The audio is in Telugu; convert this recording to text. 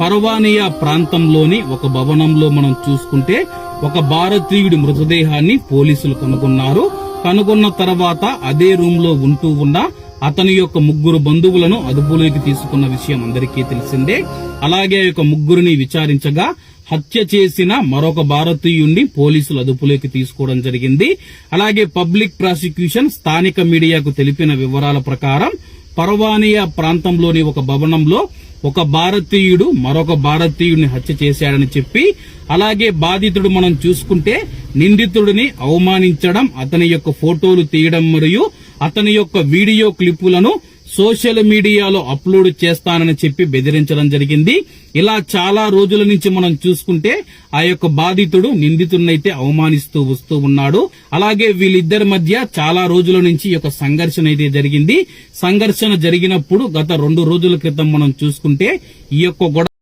పర్వానియా ప్రాంతంలోని ఒక భవనంలో మనం చూసుకుంటే ఒక భారతీయుడి మృతదేహాన్ని పోలీసులు కనుగొన్న తర్వాత అదే రూమ్ లో ఉంటూ ఉన్న అతని యొక్క 3 బంధువులను అదుపులోకి తీసుకున్న విషయం అందరికీ తెలిసిందే. అలాగే ఆ యొక్క 3 విచారించగా హత్య చేసిన మరొక భారతీయుణ్ణి పోలీసులు అదుపులోకి తీసుకోవడం జరిగింది. అలాగే పబ్లిక్ ప్రాసిక్యూషన్ స్థానిక మీడియాకు తెలిపిన వివరాల ప్రకారం పర్వానియా ప్రాంతంలోని ఒక భవనంలో ఒక భారతీయుడు మరొక భారతీయుడిని హత్య చేశాడని చెప్పి, అలాగే బాధితుడు మనం చూసుకుంటే నిందితుడిని అవమానించడం, అతని యొక్క ఫోటోలు తీయడం మరియు అతని యొక్క వీడియో క్లిప్పులను సోషల్ మీడియాలో అప్లోడ్ చేస్తానని చెప్పి బెదిరించడం జరిగింది. ఇలా చాలా రోజుల నుంచి మనం చూసుకుంటే ఆ యొక్క బాధితుడు నిందితుడినైతే అవమానిస్తూ వస్తూ ఉన్నాడు. అలాగే వీళ్ళిద్దరి మధ్య చాలా రోజుల నుంచి ఈ యొక్క సంఘర్షణ అయితే జరిగింది. సంఘర్షణ జరిగినప్పుడు గత 2 రోజుల క్రితం మనం చూసుకుంటే ఈ యొక్క